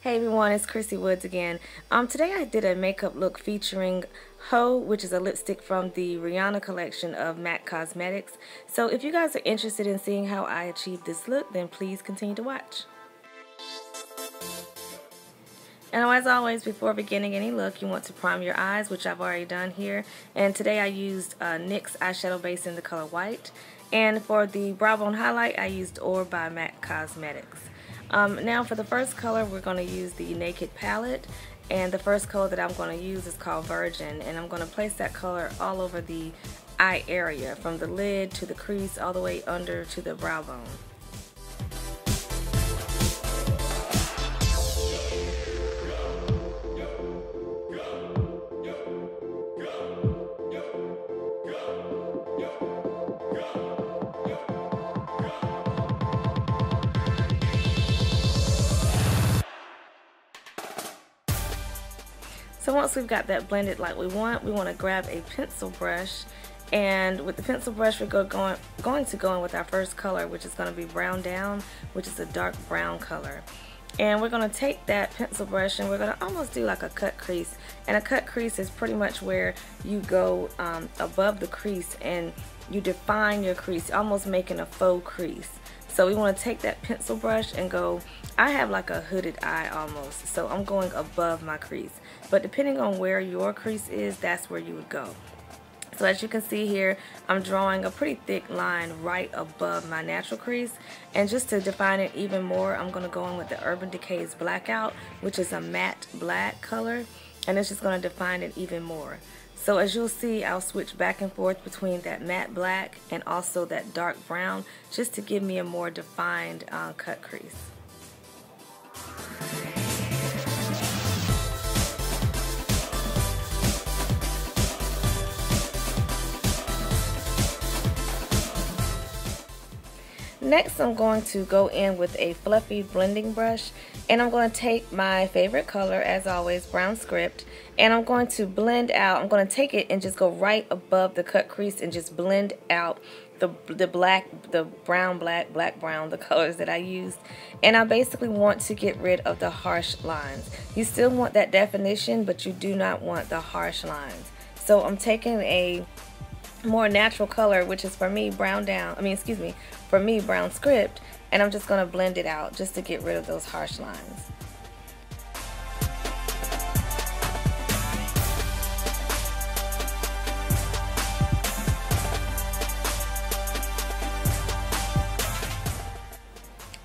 Hey everyone, it's Chrissy Woods again. Today I did a makeup look featuring Ho, which is a lipstick from the Rihanna collection of MAC Cosmetics. So if you guys are interested in seeing how I achieved this look, then please continue to watch. And as always, before beginning any look, you want to prime your eyes, which I've already done here. And today I used NYX eyeshadow base in the color white. And for the brow bone highlight, I used Or by MAC Cosmetics. Now for the first color, we're going to use the Naked palette, and the first color that I'm going to use is called Virgin, and I'm going to place that color all over the eye area, from the lid to the crease all the way under to the brow bone. So once we've got that blended like we want to grab a pencil brush, and with the pencil brush we're going to go in with our first color, which is going to be Brown Down, which is a dark brown color. And we're going to take that pencil brush and we're going to almost do like a cut crease. And a cut crease is pretty much where you go above the crease and you define your crease, almost making a faux crease. So we want to take that pencil brush and go, I have like a hooded eye almost, so I'm going above my crease. But depending on where your crease is, that's where you would go. So as you can see here, I'm drawing a pretty thick line right above my natural crease. And just to define it even more, I'm going to go in with the Urban Decay's Blackout, which is a matte black color. And it's just going to define it even more. So as you'll see, I'll switch back and forth between that matte black and also that dark brown, just to give me a more defined cut crease. Next, I'm going to go in with a fluffy blending brush, and I'm going to take my favorite color, as always, Brown Script, and I'm going to blend out. I'm going to take it and just go right above the cut crease and just blend out the black, the brown, black, brown, the colors that I used. And I basically want to get rid of the harsh lines. You still want that definition, but you do not want the harsh lines. So I'm taking a more natural color, which is for me Brown Script, and I'm just going to blend it out just to get rid of those harsh lines.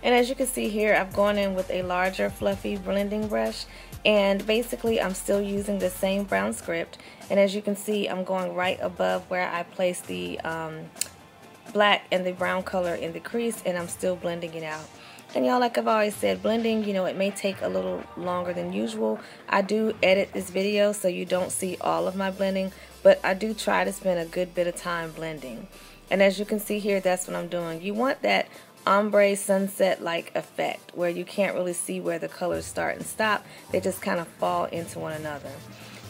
And as you can see here, I've gone in with a larger fluffy blending brush, and basically I'm still using the same Brown Script. And as you can see, I'm going right above where I placed the black and the brown color in the crease, and I'm still blending it out. And y'all, like I've always said, blending, you know, it may take a little longer than usual. I do edit this video so you don't see all of my blending, but I do try to spend a good bit of time blending. And as you can see here, that's what I'm doing. You want that ombre sunset like effect where you can't really see where the colors start and stop. They just kind of fall into one another.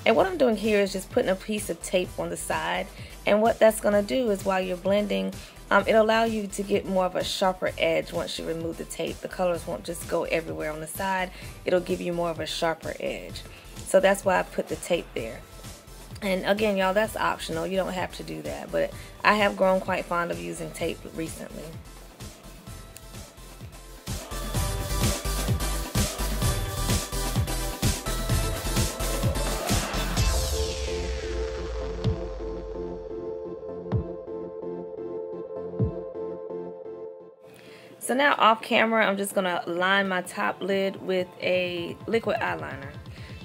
And what I'm doing here is just putting a piece of tape on the side, and what that's going to do is while you're blending, it'll allow you to get more of a sharper edge. Once you remove the tape, the colors won't just go everywhere on the side. It'll give you more of a sharper edge. So that's why I put the tape there. And again, y'all, that's optional. You don't have to do that, but I have grown quite fond of using tape recently. So now off camera, I'm just going to line my top lid with a liquid eyeliner.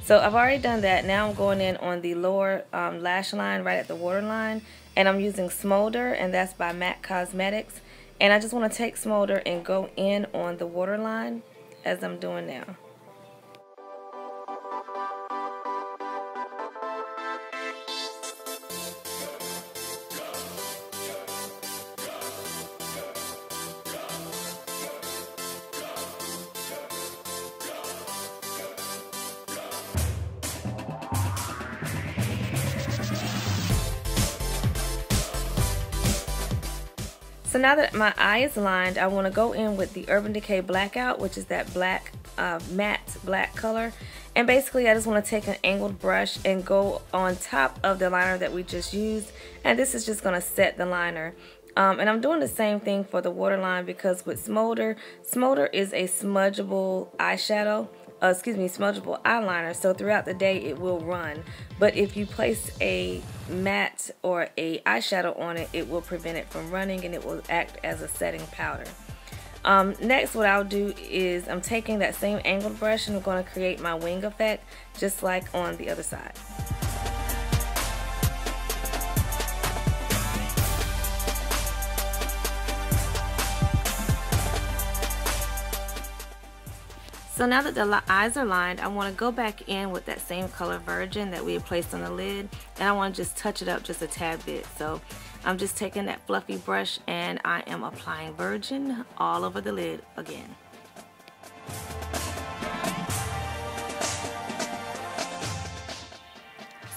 So I've already done that. Now I'm going in on the lower lash line right at the waterline, and I'm using Smolder, and that's by MAC Cosmetics. And I just want to take Smolder and go in on the waterline as I'm doing now. So now that my eye is lined, I want to go in with the Urban Decay Blackout, which is that black matte black color. And basically I just want to take an angled brush and go on top of the liner that we just used, and this is just going to set the liner. And I'm doing the same thing for the waterline, because with Smolder is a smudgeable eyeshadow, smudgeable eyeliner, so throughout the day it will run. But if you place a matte or a eyeshadow on it, it will prevent it from running, and it will act as a setting powder. Next, what I'll do is I'm taking that same angled brush and I'm going to create my wing effect, just like on the other side. So now that the eyes are lined, I want to go back in with that same color Virgin that we had placed on the lid, and I want to just touch it up just a tad bit. So I'm just taking that fluffy brush and I am applying Virgin all over the lid again.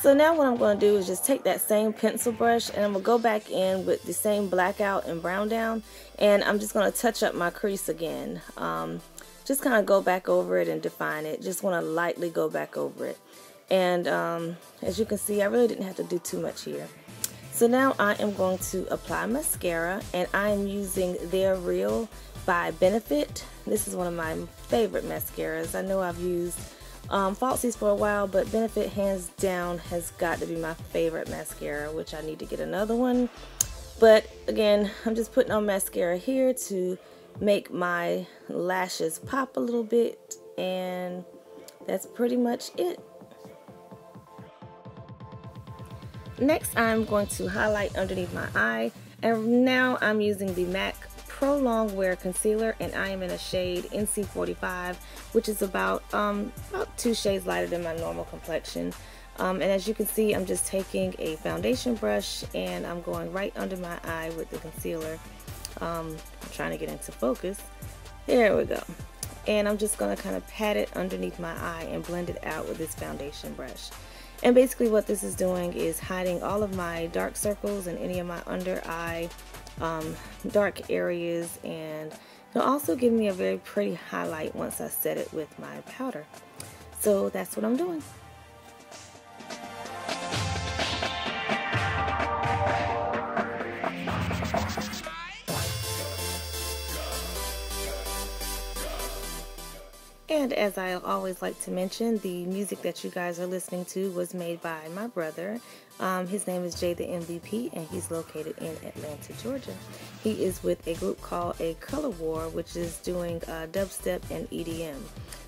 So now what I'm going to do is just take that same pencil brush and I'm going to go back in with the same blackout and brown down, and I'm just going to touch up my crease again. Just kind of go back over it and define it. Just want to lightly go back over it. And as you can see, I really didn't have to do too much here. So now I am going to apply mascara, and I am using They're Real by Benefit. This is one of my favorite mascaras. I know I've used Falsies for a while, but Benefit hands down has got to be my favorite mascara, which I need to get another one. But again, I'm just putting on mascara here to make my lashes pop a little bit, and that's pretty much it. Next, I'm going to highlight underneath my eye, and now I'm using the MAC Pro Longwear Concealer, and I am in a shade NC45, which is about 2 shades lighter than my normal complexion. And as you can see, I'm just taking a foundation brush and I'm going right under my eye with the concealer. I'm trying to get into focus. There we go. And I'm just going to kind of pat it underneath my eye and blend it out with this foundation brush. And basically what this is doing is hiding all of my dark circles and any of my under eye dark areas, and it'll also give me a very pretty highlight once I set it with my powder. So that's what I'm doing. And as I always like to mention, the music that you guys are listening to was made by my brother. His name is Jay the MVP, and he's located in Atlanta, Georgia. He is with a group called A Color War, which is doing dubstep and EDM.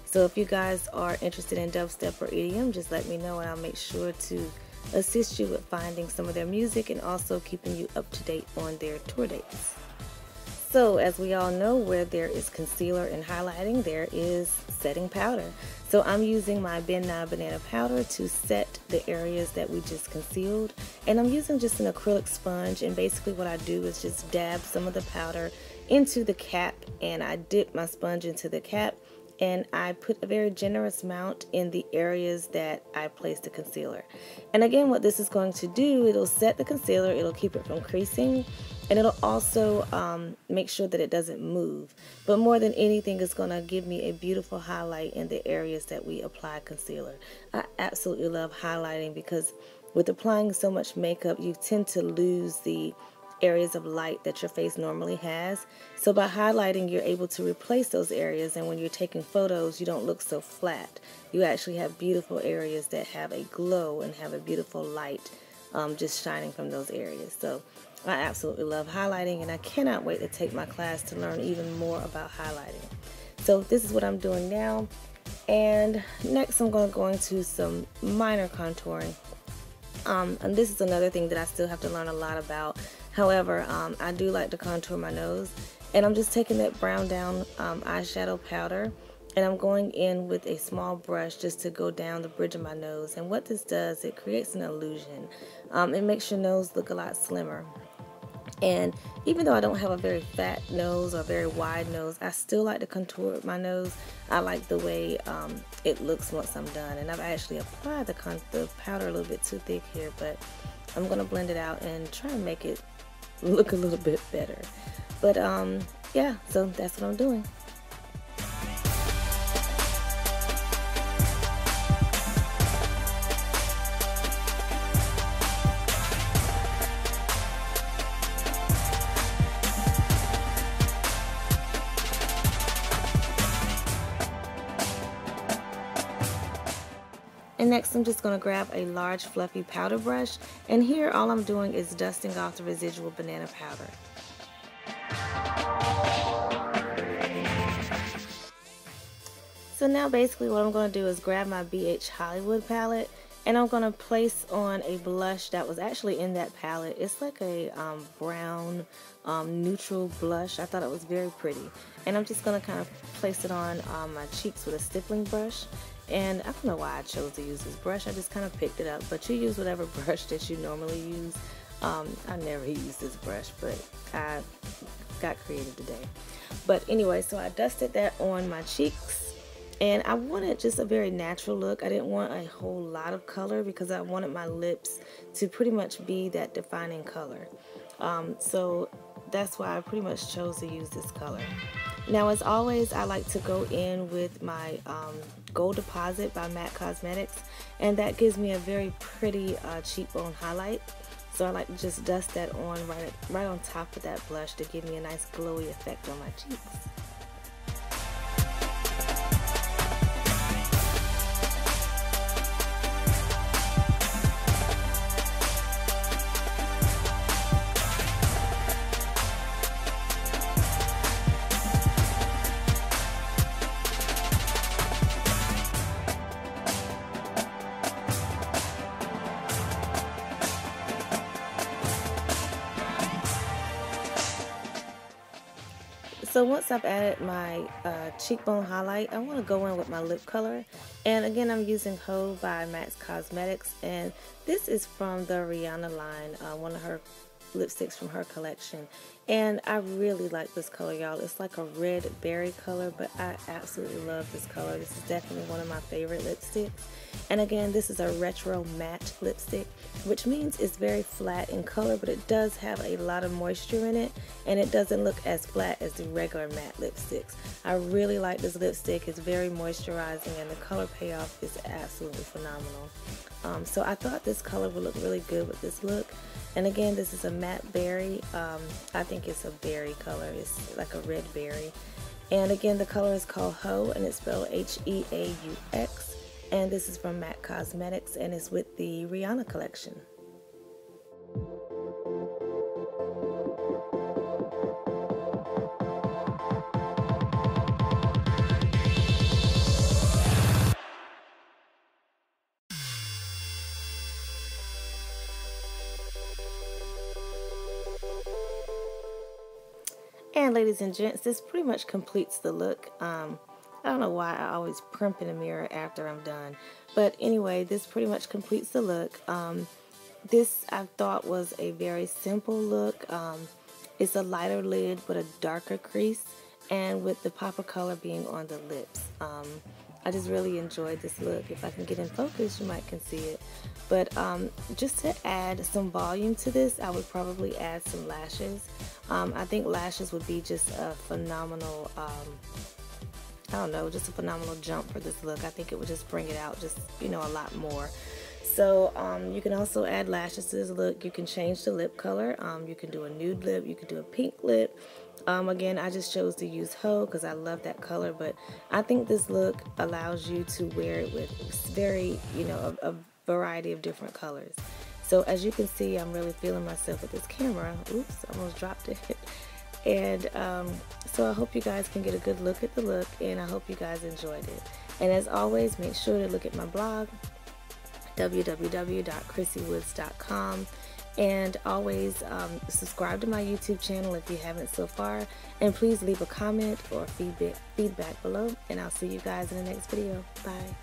So if you guys are interested in dubstep or EDM, just let me know and I'll make sure to assist you with finding some of their music and also keeping you up to date on their tour dates. So as we all know, where there is concealer and highlighting, there is setting powder. So I'm using my Ben Nye Banana powder to set the areas that we just concealed. And I'm using just an acrylic sponge, and basically what I do is just dab some of the powder into the cap, and I dip my sponge into the cap, and I put a very generous amount in the areas that I placed the concealer. And again, what this is going to do, it'll set the concealer, it'll keep it from creasing, and it'll also make sure that it doesn't move. But more than anything, it's going to give me a beautiful highlight in the areas that we apply concealer. I absolutely love highlighting because with applying so much makeup, you tend to lose the areas of light that your face normally has. So by highlighting, you're able to replace those areas, and when you're taking photos, you don't look so flat. You actually have beautiful areas that have a glow and have a beautiful light just shining from those areas. So I absolutely love highlighting, and I cannot wait to take my class to learn even more about highlighting. So this is what I'm doing now, and next I'm going to go into some minor contouring. And this is another thing that I still have to learn a lot about. However, I do like to contour my nose, and I'm just taking that brown down eyeshadow powder, and I'm going in with a small brush just to go down the bridge of my nose. And what this does, it creates an illusion. It makes your nose look a lot slimmer. And even though I don't have a very fat nose or a very wide nose, I still like to contour my nose. I like the way it looks once I'm done. And I've actually applied the powder a little bit too thick here, but I'm going to blend it out and try and make it look a little bit better. But yeah, so that's what I'm doing. And next I'm just going to grab a large fluffy powder brush, and here all I'm doing is dusting off the residual banana powder. So now basically what I'm going to do is grab my BH Hollywood palette, and I'm going to place on a blush that was actually in that palette. It's like a brown neutral blush. I thought it was very pretty. And I'm just going to kind of place it on my cheeks with a stippling brush. And I don't know why I chose to use this brush. I just kind of picked it up. But you use whatever brush that you normally use. I never used this brush, but I got creative today. But anyway, so I dusted that on my cheeks. And I wanted just a very natural look. I didn't want a whole lot of color because I wanted my lips to pretty much be that defining color. So that's why I pretty much chose to use this color. Now, as always, I like to go in with my Gold Deposit by MAC Cosmetics, and that gives me a very pretty cheekbone highlight. So I like to just dust that on right on top of that blush to give me a nice glowy effect on my cheeks. So once I've added my cheekbone highlight, I want to go in with my lip color. And again, I'm using Ho by MAC Cosmetics. And this is from the Rihanna line, one of her lipsticks from her collection. And I really like this color, y'all. It's like a red berry color, but I absolutely love this color. This is definitely one of my favorite lipsticks. And again, this is a retro matte lipstick, which means it's very flat in color, but it does have a lot of moisture in it, and it doesn't look as flat as the regular matte lipsticks. I really like this lipstick. It's very moisturizing, and the color payoff is absolutely phenomenal. So I thought this color would look really good with this look. And again, this is a matte berry. I think it's a berry color. It's like a red berry. And again, the color is called Ho, and it's spelled H-E-A-U-X. And this is from MAC Cosmetics, and it's with the Rihanna collection. And ladies and gents, this pretty much completes the look. I don't know why I always primp in the mirror after I'm done. But anyway, this pretty much completes the look. This I thought was a very simple look. It's a lighter lid but a darker crease, and with the pop of color being on the lips. I just really enjoyed this look. If I can get in focus, you might can see it. But just to add some volume to this, I would probably add some lashes. I think lashes would be just a phenomenal, I don't know, just a phenomenal jump for this look. I think it would just bring it out just, you know, a lot more. So you can also add lashes to this look. You can change the lip color. You can do a nude lip. You can do a pink lip. Again, I just chose to use Ho because I love that color, but I think this look allows you to wear it with very, you know, a variety of different colors. So as you can see, I'm really feeling myself with this camera. Oops, almost dropped it. And so I hope you guys can get a good look at the look, and I hope you guys enjoyed it. And as always, make sure to look at my blog, www.chrissywoods.com. And always subscribe to my YouTube channel if you haven't so far. And please leave a comment or feedback below. And I'll see you guys in the next video. Bye.